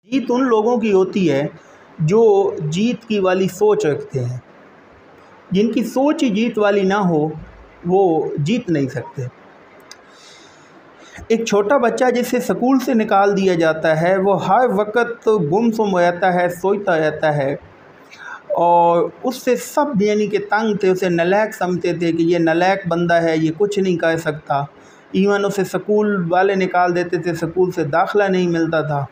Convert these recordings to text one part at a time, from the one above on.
जीत उन लोगों की होती है जो जीत की वाली सोच रखते हैं। जिनकी सोच ही जीत वाली ना हो वो जीत नहीं सकते। एक छोटा बच्चा जिसे स्कूल से निकाल दिया जाता है वो हर वक्त गुमसुम रहता है, सोचता रहता है और उससे सब यानी कि तंग थे, उसे नालायक समझते थे कि ये नालायक बंदा है, ये कुछ नहीं कर सकता। इवन उसे स्कूल वाले निकाल देते थे, स्कूल से दाखिला नहीं मिलता था।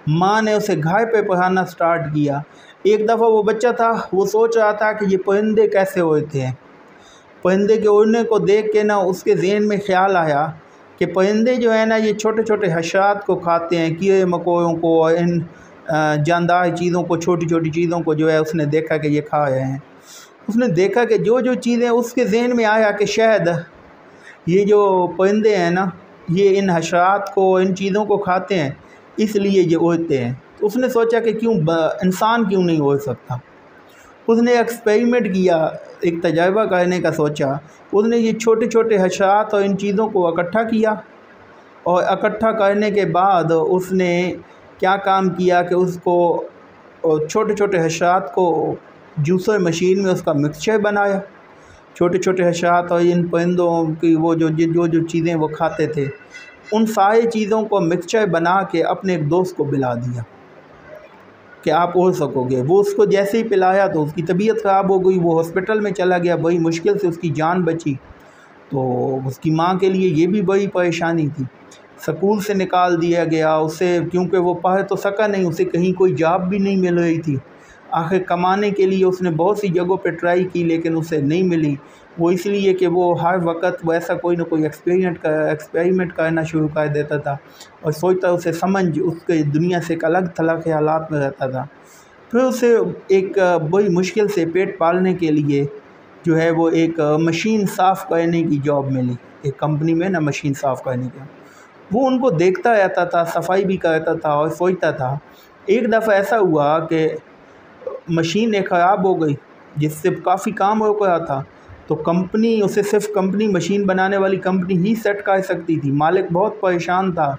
माँ ने उसे घर पे पढ़ाना स्टार्ट किया। एक दफ़ा वो बच्चा था, वो सोच रहा था कि ये परिंदे कैसे उड़ते हैं। परिंदे के उड़ने को देख के ना उसके ज़हन में ख़्याल आया कि परिंदे जो है ना ये छोटे छोटे हशरात को खाते हैं, कीड़े मकोड़ों को और इन जानदार चीज़ों को, छोटी छोटी चीज़ों को जो है उसने देखा कि ये खा रहे हैं। उसने देखा कि जो जो चीज़ें उसके ज़हन में आया कि शायद ये जो परिंदे हैं ना ये इन हशरात को, इन चीज़ों को खाते हैं, इसलिए ये उड़ते हैं। तो उसने सोचा कि क्यों इंसान क्यों नहीं उड़ सकता। उसने एक्सपेरिमेंट किया, एक तजर्बा करने का सोचा। उसने ये छोटे छोटे हशरात और इन चीज़ों को इकट्ठा किया और इकट्ठा करने के बाद उसने क्या काम किया कि उसको छोटे छोटे हशरात को जूसर मशीन में उसका मिक्सचर बनाया। छोटे छोटे हशरात और इन परिंदों की वो जो चीज़ें वो खाते थे उन सारी चीज़ों को मिक्सचर बना के अपने एक दोस्त को पिला दिया कि आप उड़ सकोगे। वो उसको जैसे ही पिलाया तो उसकी तबीयत ख़राब हो गई, वो हॉस्पिटल में चला गया, बड़ी मुश्किल से उसकी जान बची। तो उसकी माँ के लिए ये भी बड़ी परेशानी थी। स्कूल से निकाल दिया गया उसे, क्योंकि वो पढ़ तो सका नहीं, उसे कहीं कोई जॉब भी नहीं मिल रही थी। आखिर कमाने के लिए उसने बहुत सी जगहों पे ट्राई की लेकिन उसे नहीं मिली। वो इसलिए कि वो हर वक्त वैसा कोई ना कोई एक्सपेरिमेंट करना शुरू कर देता था और सोचता उसे समझ उसके दुनिया से एक अलग थलग ख्यालात में रहता था। फिर उसे एक बड़ी मुश्किल से पेट पालने के लिए जो है वो एक मशीन साफ़ करने की जॉब मिली, एक कंपनी में ना मशीन साफ़ करने का। वो उनको देखता रहता था, सफाई भी करता था और सोचता था। एक दफ़ा ऐसा हुआ कि मशीन ख़राब हो गई जिससे काफ़ी काम हो गया था। तो कंपनी उसे सिर्फ कंपनी मशीन बनाने वाली कंपनी ही सेट कर सकती थी। मालिक बहुत परेशान था,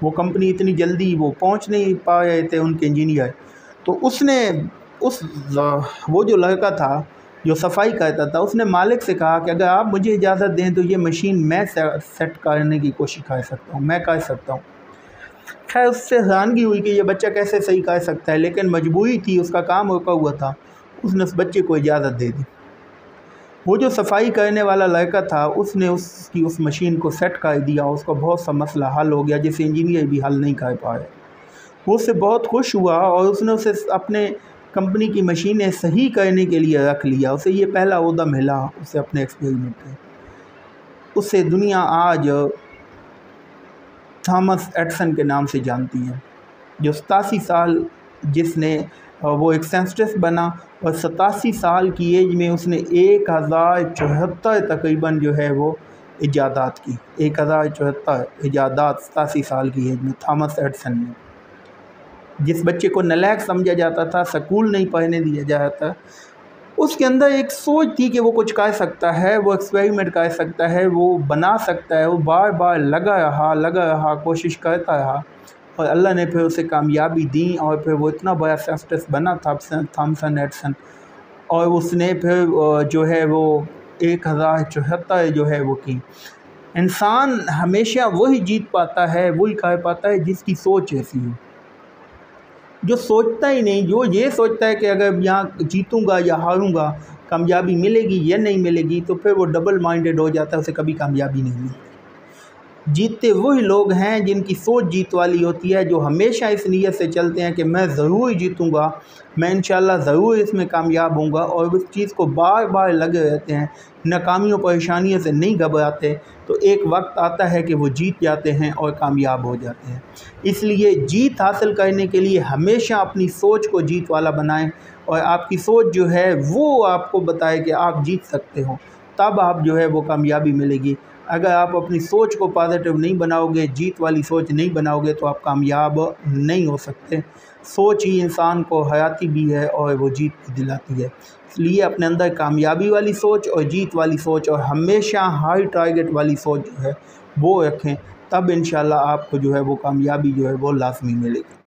वो कंपनी इतनी जल्दी वो पहुंच नहीं पा रहे थे उनके इंजीनियर। तो उसने वो जो लड़का था जो सफाई करता था उसने मालिक से कहा कि अगर आप मुझे इजाज़त दें तो ये मशीन मैं सेट करने की कोशिश कर सकता हूँ, मैं कर सकता हूँ। खैर उससे हैरानगी हुई कि ये बच्चा कैसे सही कर सकता है, लेकिन मजबूरी थी, उसका काम रुका हुआ था। उसने उस बच्चे को इजाज़त दे दी। वो जो सफाई करने वाला लड़का था उसने उस मशीन को सेट कर दिया। उसका बहुत सा मसला हल हो गया जिसे इंजीनियर भी हल नहीं कर पाए। वो उससे बहुत खुश हुआ और उसने उसे अपने कंपनी की मशीनें सही करने के लिए रख लिया। उसे ये पहला ओहदा मिला उसे अपने एक्सपेरिमेंट में। उससे दुनिया आज थॉमस एडिसन के नाम से जानती है, जो 87 साल जिसने वो एक साइंटिस्ट बना और 87 साल की एज में उसने 1074 तकरीबन जो है वो इजादात की। 1074 इजादात 87 साल की एज में थॉमस एडिसन ने। जिस बच्चे को नालायक समझा जाता था, स्कूल नहीं पढ़ने दिया जाता, उसके अंदर एक सोच थी कि वो कुछ कर सकता है, वो एक्सपेरिमेंट कर सकता है, वो बना सकता है। वो बार बार लगा रहा, कोशिश करता रहा और अल्लाह ने फिर उसे कामयाबी दी और फिर वो इतना बड़ा साइंटिस्ट बना थॉमस एडिसन। और उसने फिर जो है वो 1074 जो है वो की। इंसान हमेशा वही जीत पाता है, वही कर पाता है जिसकी सोच ऐसी हो। जो सोचता ही नहीं, जो ये सोचता है कि अगर यहाँ जीतूँगा या हारूँगा, कामयाबी मिलेगी या नहीं मिलेगी, तो फिर वो डबल माइंडेड हो जाता है, उसे कभी कामयाबी नहीं मिलती। जीतते वही लोग हैं जिनकी सोच जीत वाली होती है, जो हमेशा इस नीयत से चलते हैं कि मैं ज़रूर जीतूँगा, मैं इंशाल्लाह ज़रूर इसमें कामयाब होऊंगा और उस चीज़ को बार बार लगे रहते हैं, नाकामियों परेशानियों से नहीं घबराते। तो एक वक्त आता है कि वो जीत जाते हैं और कामयाब हो जाते हैं। इसलिए जीत हासिल करने के लिए हमेशा अपनी सोच को जीत वाला बनाएं और आपकी सोच जो है वो आपको बताए कि आप जीत सकते हो, तब आप जो है वो कामयाबी मिलेगी। अगर आप अपनी सोच को पॉजिटिव नहीं बनाओगे, जीत वाली सोच नहीं बनाओगे, तो आप कामयाब नहीं हो सकते। सोच ही इंसान को हयाती भी है और वो जीत भी दिलाती है। इसलिए अपने अंदर कामयाबी वाली सोच और जीत वाली सोच और हमेशा हाई टारगेट वाली सोच जो है वो रखें, तब इंशाल्लाह आपको जो है वो कामयाबी जो है वो लाज़मी मिलेगी।